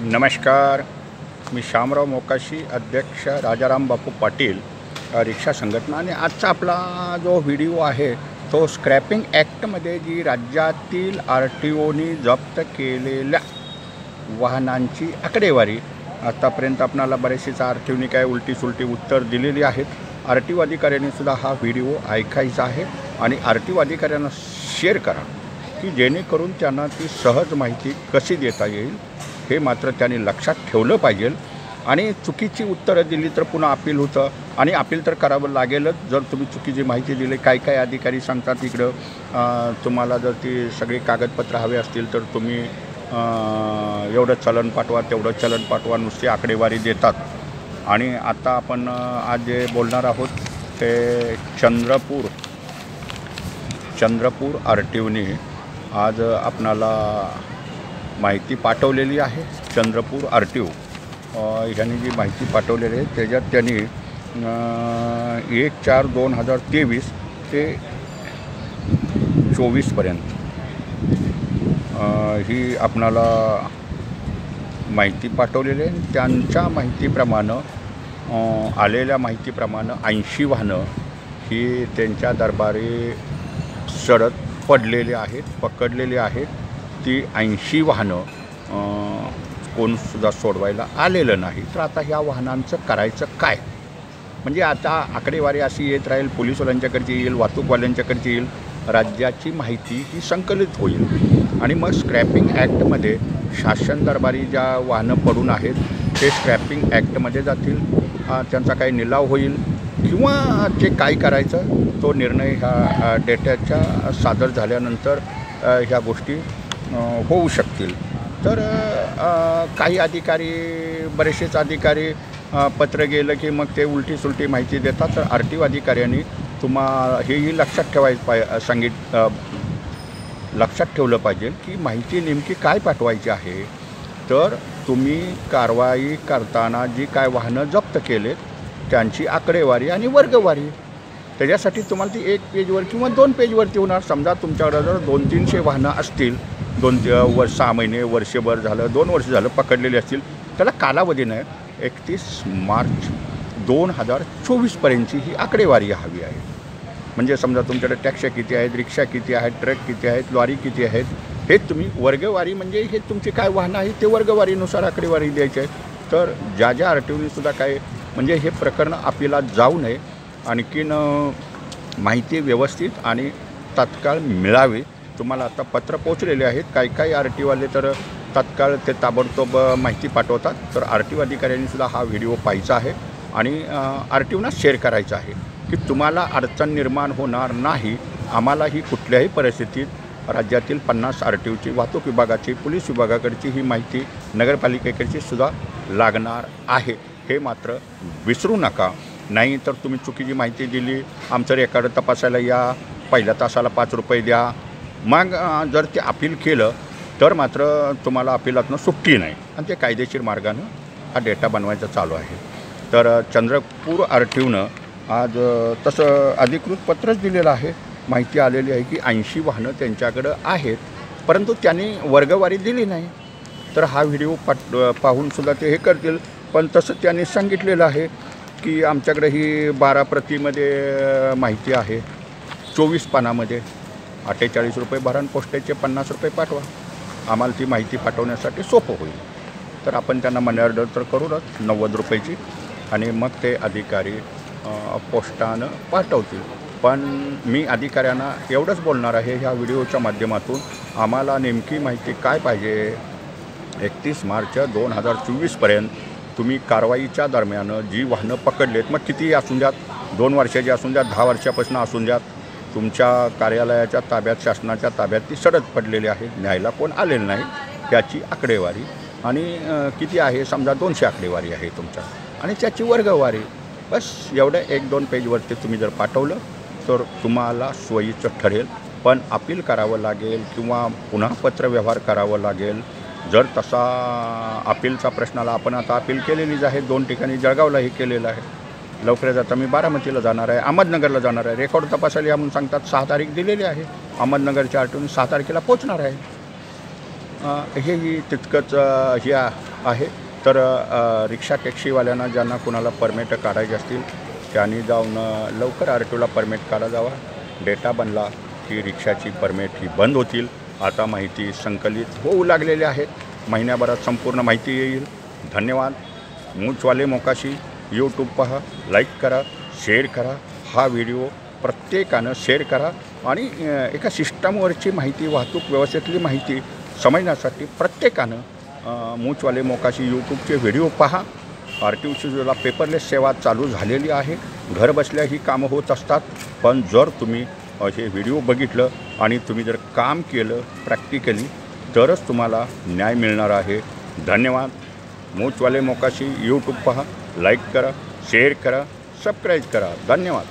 नमस्कार, मी शामराव मोकाशी, अध्यक्ष राजाराम बापू पाटील रिक्षा संघटना। आणि आजचा आपला जो व्हिडिओ आहे तो स्क्रॅपिंग ॲक्टमध्ये जी राज्यातील RTOनी जप्त केलेल्या वाहनांची आकडेवारी आतापर्यंत आपणाला बरेचसेच RTOनी काय उलटी उत्तर दिलेली आहेत। RTO अधिकाऱ्यांनी सुद्धा हा व्हिडिओ ऐकायचा आहे आणि RTO अधिकाऱ्यांना शेअर करा की जेणेकरून त्यांना ती सहज माहिती कशी देता येईल हे मात्र त्यांनी लक्षात ठेवलं पाहिजे। आणि चुकीची उत्तरं दिली तर पुन्हा अपील होतं आणि अपील तर करावं लागेलच जर तुम्ही चुकीची माहिती दिली। काय अधिकारी सांगतात इकडं तुम्हाला जर ती सगळी कागदपत्र हवे असतील तर तुम्ही एवढं चलन पाठवा तेवढं चलन पाठवा, नुसती आकडेवारी देतात। आणि आता आपण आज जे बोलणार आहोत ते चंद्रपूर RTOनी आज आपणाला माहिती पाठवलेली आहे। चंद्रपूर RTO ह्यांनी जी माहिती पाठवलेली आहे त्याच्यात त्यांनी 1/4/2023 ते 24पर्यंत ही आपणाला माहिती पाठवलेली आहे। त्यांच्या माहितीप्रमाणे आलेल्या माहितीप्रमाणे 80 वाहनं ही त्यांच्या दरबारी सडत पडलेली आहेत, पकडलेली आहेत। ती 80 वाहनं कोणसुद्धा सोडवायला आलेलं नाही। तर आता ह्या वाहनांचं करायचं काय? म्हणजे आता आकडेवारी अशी येत राहील, पोलिसवाल्यांच्याकडची येईल, वाहतूकवाल्यांच्याकडची येईल, राज्याची माहिती ही संकलित होईल आणि मग स्क्रॅपिंग ॲक्टमध्ये शासन दरबारी ज्या वाहनं पडून आहेत ते स्क्रॅपिंग ॲक्टमध्ये जातील। त्यांचा काही निलाव होईल किंवा ते काय करायचं तो निर्णय ह्या डेटाच्या सादर झाल्यानंतर ह्या गोष्टी होऊ शकतील। तर काही अधिकारी, बरेचसेच अधिकारी पत्र गेलं की मग ते उलटी माहिती देतात। तर RTO अधिकाऱ्यांनी हेही लक्षात लक्षात ठेवलं पाहिजे की माहिती नेमकी काय पाठवायची आहे। तर तुम्ही कारवाई करताना जी काय वाहनं जप्त केलेत त्यांची आकडेवारी आणि वर्गवारी त्याच्यासाठी तुम्हाला ती 1 पेजवर किंवा 2 पेजवरती होणार। समजा तुमच्याकडं जर 200-300 वाहनं असतील, 6 महिने, वर्षभर झालं, 2 वर्ष झालं पकडलेली असतील, त्याला कालावधी नाही, 31 मार्च 2024पर्यंतची ही आकडेवारी हवी आहे। म्हणजे समजा तुमच्याकडे टॅक्सी किती आहेत, रिक्षा किती आहेत, ट्रक किती आहेत, लॉरी किती आहेत, हे तुम्ही वर्गवारी म्हणजे हे तुमची काय वाहनं आहेत ते वर्गवारीनुसार आकडेवारी द्यायची आहे। तर ज्या RTOनी सुद्धा काय म्हणजे हे प्रकरण अपीलात जाऊ नये, आणखीन माहिती व्यवस्थित आणि तात्काळ मिळावी। तुम्हाला आता पत्र पोचलेले आहेत, काही RTOवाले तर तात्काळ ते ताबडतोब माहिती पाठवतात। तर RTO अधिकाऱ्यांनी सुद्धा हा व्हिडिओ पाहायचा आहे आणि RTOना शेअर करायचा आहे की तुम्हाला अडचण निर्माण होणार नाही। आम्हालाही कुठल्याही परिस्थितीत राज्यातील 50 RTOची, वाहतूक विभागाची, पोलीस विभागाकडची ही माहिती नगरपालिकेकडची सुद्धा लागणार आहे, हे मात्र विसरू नका। नाही तर तुम्ही चुकीची माहिती दिली, आमचं रेकॉर्ड तपासायला या, पहिल्या तासाला 5 रुपये द्या, मग जर ते अपील केलं तर मात्र तुम्हाला अपिलातनं सुट्टी नाही आणि ते कायदेशीर मार्गानं हा डेटा बनवायचा चालू आहे। तर चंद्रपूर RTOनं आज तसं अधिकृत पत्रच दिलेलं आहे, माहिती आलेली आहे की 80 वाहनं त्यांच्याकडं आहेत, परंतु त्यांनी वर्गवारी दिली नाही। तर हा व्हिडिओ पाहूनसुद्धा ते हे करतील, पण तसं त्यांनी सांगितलेलं आहे की आमच्याकडे ही 12 प्रतीमध्ये माहिती आहे, 24 पानामध्ये 48 रुपये भरा आणि पोस्टेजचे 50 रुपये पाठवा, आम्हाला ती माहिती पाठवण्यासाठी सोपं होईल। तर आपण त्यांना मनी ऑर्डर तर करूनच 90 रुपयाची आणि मग ते अधिकारी पोस्टानं पाठवतील। पण मी अधिकाऱ्यांना एवढंच बोलणार आहे ह्या व्हिडिओच्या माध्यमातून, आम्हाला नेमकी माहिती काय पाहिजे, 31 मार्च 2024पर्यंत तुम्ही कारवाईच्या दरम्यान जी वाहनं पकडलेत, मग कितीही असून द्यात, 2 वर्षाची असून द्यात, 10 वर्षापासून असून द्यात, तुमच्या कार्यालयाच्या ताब्यात, शासनाच्या ताब्यात ती सडत पडलेली आहे, न्यायला कोण आलेलं नाही, त्याची आकडेवारी आणि किती आहे, समजा 200 आकडेवारी आहे तुमच्या आणि त्याची वर्गवारी, बस एवढं 1-2 पेजवरती तुम्ही जर पाठवलं तर तुम्हाला सोयीचं ठरेल। पण अपील करावं लागेल किंवा पुन्हा पत्रव्यवहार करावं लागेल। जर तसा अपीलचा प्रश्नाला आपण आता अपील केलेलीच आहे, 2 ठिकाणी जळगावलाही केलेलं आहे, लवकरच आता मी बारामतीला जाणार आहे, अहमदनगरला जाणार आहे, रेकॉर्ड तपासायला या म्हणून सांगतात, 6 तारीख दिलेली आहे, अहमदनगरच्या RTOने 6 तारखेला पोचणार आहे। हेही तितकंच आहे. तर रिक्षा टॅक्सीवाल्यांना ज्यांना कोणाला परमिट काढायचे असतील त्यांनी जाऊन लवकर RTOला परमिट काढा जावा. डेटा बनला की रिक्षाची परमिट ही बंद होतील. आता माहिती संकलित होऊ लागलेली आहेत. महिन्याभरात संपूर्ण माहिती येईल. धन्यवाद. मूचवाले मोकाशी यूट्यूब पहा, लाईक करा, शेअर करा. हा व्हिडिओ प्रत्येकानं शेअर करा आणि एका सिस्टमवरची माहिती, वाहतूक व्यवस्थेतली माहिती समजण्यासाठी प्रत्येकानं मूचवाले मोकाशी यूट्यूबचे व्हिडिओ पहा. RTOची पेपरलेस सेवा चालू झालेली आहे. घर बसल्या ही कामं होत असतात. पण जर तुम्ही हे व्हिडिओ बघितलं आणि तुम्ही जर काम केलं प्रॅक्टिकली तरच तुम्हाला न्याय मिळणार आहे. धन्यवाद. मूचवाले मोकाशी यूट्यूब पहा, लाईक करा, शेअर करा, सबस्क्राईब करा. धन्यवाद.